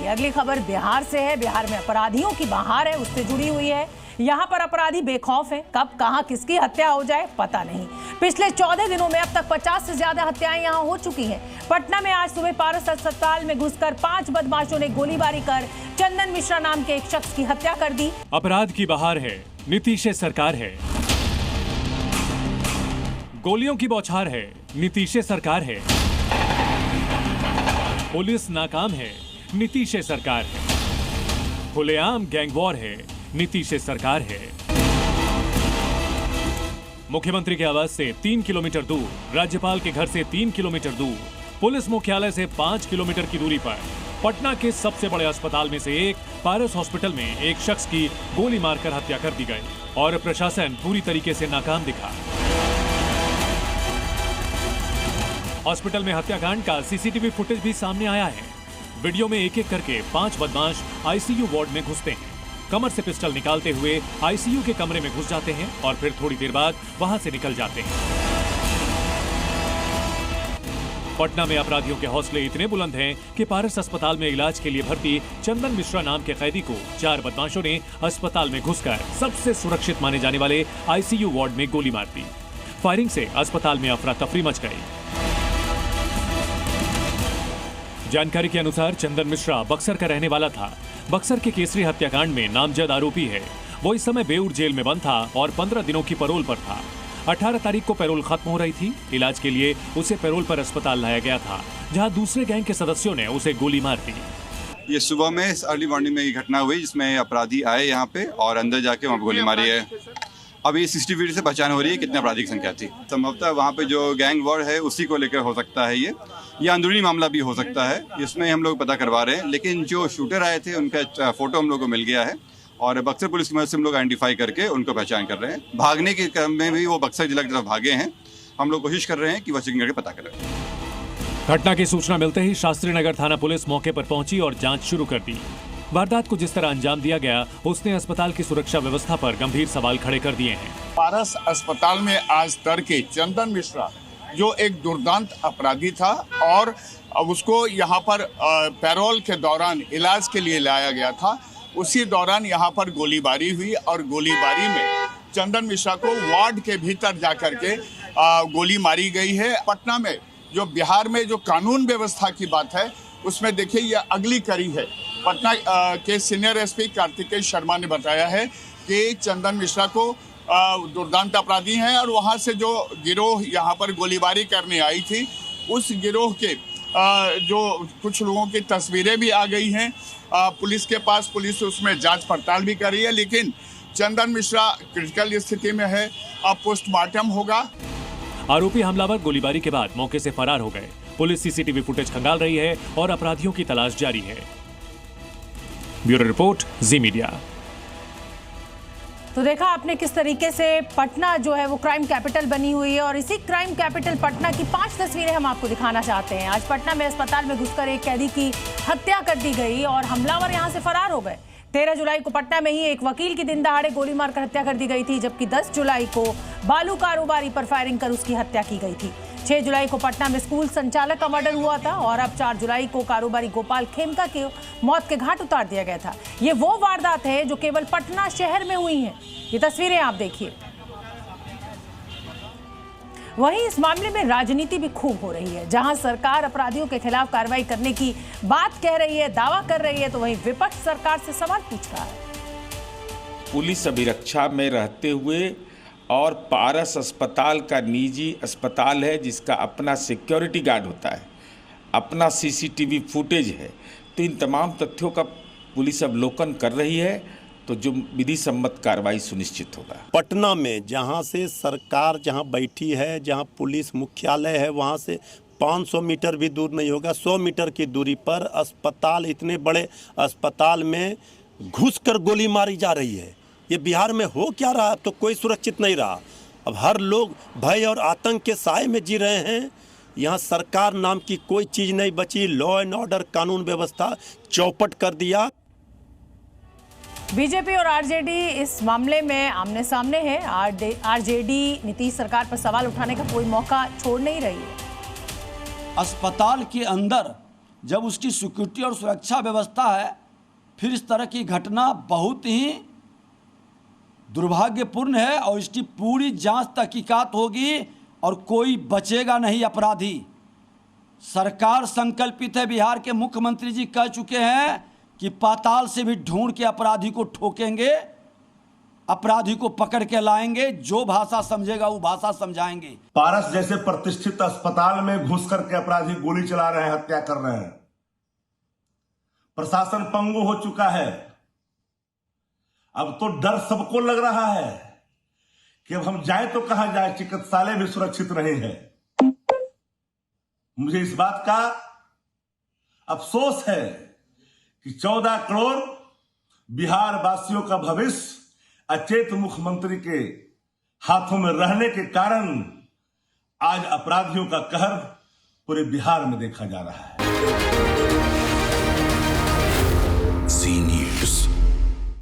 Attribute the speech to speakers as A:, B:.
A: अगली खबर बिहार से है। बिहार में अपराधियों की बहार है, उससे जुड़ी हुई है। यहाँ पर अपराधी बेखौफ हैं, कब कहां किसकी हत्या हो जाए पता नहीं। पिछले 14 दिनों में अब तक 50 से ज्यादा हत्याएं यहां हो चुकी हैं। पटना में आज सुबह पारस अस्पताल में घुसकर 5 बदमाशों ने गोलीबारी कर चंदन मिश्रा नाम के एक शख्स की हत्या कर दी।
B: अपराध की बहार है, नीतीश सरकार है। गोलियों की बौछार है, नीतीश सरकार है। पुलिस नाकाम है, नीतीश सरकार है। खुलेआम गैंग वॉर है, नीतीश सरकार है। मुख्यमंत्री के आवास से 3 किलोमीटर दूर, राज्यपाल के घर से 3 किलोमीटर दूर, पुलिस मुख्यालय से 5 किलोमीटर की दूरी पर पटना के सबसे बड़े अस्पताल में से एक पारस हॉस्पिटल में एक शख्स की गोली मारकर हत्या कर दी गई और प्रशासन पूरी तरीके से नाकाम दिखा। हॉस्पिटल में हत्याकांड का सीसीटीवी फुटेज भी सामने आया है। वीडियो में एक एक करके 5 बदमाश आईसीयू वार्ड में घुसते हैं, कमर से पिस्टल निकालते हुए आईसीयू के कमरे में घुस जाते हैं और फिर थोड़ी देर बाद वहां से निकल जाते हैं। पटना में अपराधियों के हौसले इतने बुलंद हैं कि पारस अस्पताल में इलाज के लिए भर्ती चंदन मिश्रा नाम के कैदी को 4 बदमाशों ने अस्पताल में घुसकर सबसे सुरक्षित माने जाने वाले आईसीयू वार्ड में गोली मार दी। फायरिंग से अस्पताल में अफरा तफरी मच गई। जानकारी के अनुसार चंदन मिश्रा बक्सर का रहने वाला था। बक्सर के केसरी हत्याकांड में नामजद आरोपी है। वो इस समय बेऊर जेल में बंद था और 15 दिनों की पैरोल पर था। 18 तारीख को पैरोल खत्म हो रही थी। इलाज के लिए उसे पैरोल पर अस्पताल लाया गया था, जहां दूसरे गैंग के सदस्यों ने उसे गोली मार दी।
C: ये सुबह में अर्ली मॉर्निंग में ये घटना हुई, जिसमें अपराधी आए यहाँ पे और अंदर जाके वहाँ पे गोली मारी है। अब ये सीसीटीवी से पहचान हो रही है कितने अपराधी की संख्या थी। संभवतः वहाँ पे जो गैंग वॉर है उसी को लेकर हो सकता है ये, या अंदरूनी मामला भी हो सकता है। इसमें हम लोग पता करवा रहे हैं, लेकिन जो शूटर आए थे उनका फोटो हम लोग को मिल गया है और बक्सर पुलिस की मदद से हम लोग आइडेंटिफाई करके उनको पहचान कर रहे हैं। भागने के क्रम में भी वो बक्सर जिला की तरफ भागे हैं। हम लोग कोशिश कर रहे हैं कि वह चेकिंग करके पता करें।
B: घटना की सूचना मिलते ही शास्त्री नगर थाना पुलिस मौके पर पहुंची और जांच शुरू कर दी। वारदात को जिस तरह अंजाम दिया गया, उसने अस्पताल की सुरक्षा व्यवस्था पर गंभीर सवाल खड़े कर दिए हैं।
D: पारस अस्पताल में आज तड़के चंदन मिश्रा जो एक दुर्दांत अपराधी था और उसको यहाँ पर पैरोल के दौरान इलाज के लिए लाया गया था, उसी दौरान यहाँ पर गोलीबारी हुई और गोलीबारी में चंदन मिश्रा को वार्ड के भीतर जाकर के गोली मारी गई है। पटना में जो बिहार में जो कानून व्यवस्था की बात है, उसमें देखिए ये अगली कड़ी है। पटना के सीनियर एसपी कार्तिकेय शर्मा ने बताया है कि चंदन मिश्रा को दुर्दांत अपराधी हैं और वहां से जो गिरोह यहाँ पर गोलीबारी करने आई थी, उस गिरोह के जो कुछ लोगों की तस्वीरें भी आ गई हैं पुलिस के पास। पुलिस उसमें जांच पड़ताल भी कर रही है, लेकिन चंदन मिश्रा क्रिटिकल स्थिति में है। अब पोस्टमार्टम होगा।
B: आरोपी हमलावर गोलीबारी के बाद मौके से फरार हो गए। पुलिस सीसीटीवी फुटेज खंगाल रही है और अपराधियों की तलाश जारी है। ब्यूरो रिपोर्ट, जी मीडिया।
A: तो देखा आपने किस तरीके से पटना जो है वो क्राइम कैपिटल बनी हुई है और इसी क्राइम कैपिटल पटना की 5 तस्वीरें हम आपको दिखाना चाहते हैं। आज पटना में अस्पताल में घुसकर एक कैदी की हत्या कर दी गई और हमलावर यहां से फरार हो गए। 13 जुलाई को पटना में ही एक वकील की दिन दहाड़े गोली मारकर हत्या कर दी गई थी, जबकि 10 जुलाई को बालू कारोबारी पर फायरिंग कर उसकी हत्या की गई थी। 6 जुलाई को पटना में स्कूल संचालक का मर्डर हुआ था और अब 4 जुलाई को कारोबारी गोपाल खेमका के मौत के घाट उतार दिया गया था। ये वो वारदात है जो केवल पटना शहर में हुई हैं। ये तस्वीरें आप देखिए। वहीं इस मामले में राजनीति भी खूब हो रही है। जहां सरकार अपराधियों के खिलाफ कार्रवाई करने की बात कह रही है, दावा कर रही है, तो वहीं विपक्ष सरकार से सवाल पूछ रहा है।
E: पुलिस अभिरक्षा में रहते हुए और पारस अस्पताल का निजी अस्पताल है, जिसका अपना सिक्योरिटी गार्ड होता है, अपना सीसीटीवी फुटेज है, तो इन तमाम तथ्यों का पुलिस अवलोकन कर रही है, तो जो विधि सम्मत कार्रवाई सुनिश्चित होगा।
F: पटना में जहां से सरकार जहां बैठी है, जहां पुलिस मुख्यालय है, वहां से 500 मीटर भी दूर नहीं होगा, 100 मीटर की दूरी पर अस्पताल, इतने बड़े अस्पताल में घुसकर गोली मारी जा रही है। ये बिहार में हो क्या रहा? अब तो कोई सुरक्षित नहीं रहा। अब हर लोग भय और आतंक के साए में जी रहे हैं। यहाँ सरकार नाम की कोई चीज़ नहीं बची। लॉ एंड ऑर्डर, कानून व्यवस्था चौपट कर दिया।
A: बीजेपी और आरजेडी इस मामले में आमने सामने है। आरजेडी नीतीश सरकार पर सवाल उठाने का कोई मौका छोड़ नहीं रही है।
G: अस्पताल के अंदर जब उसकी सिक्योरिटी और सुरक्षा व्यवस्था है, फिर इस तरह की घटना बहुत ही दुर्भाग्यपूर्ण है और इसकी पूरी जांच तहकीकात होगी और कोई बचेगा नहीं अपराधी। सरकार संकल्पित है, बिहार के मुख्यमंत्री जी कह चुके हैं कि पाताल से भी ढूंढ के अपराधी को ठोकेंगे, अपराधी को पकड़ के लाएंगे, जो भाषा समझेगा वो भाषा समझाएंगे।
H: पारस जैसे प्रतिष्ठित अस्पताल में घुस करके अपराधी गोली चला रहे हैं, हत्या कर रहे हैं। प्रशासन पंगु हो चुका है। अब तो डर सबको लग रहा है कि अब हम जाए तो कहां जाए, चिकित्सालय भी सुरक्षित नहीं है। मुझे इस बात का अफसोस है कि 14 करोड़ बिहार वासियों का भविष्य अचेत मुख्यमंत्री के हाथों में रहने के कारण आज अपराधियों का कहर पूरे बिहार में देखा जा रहा है।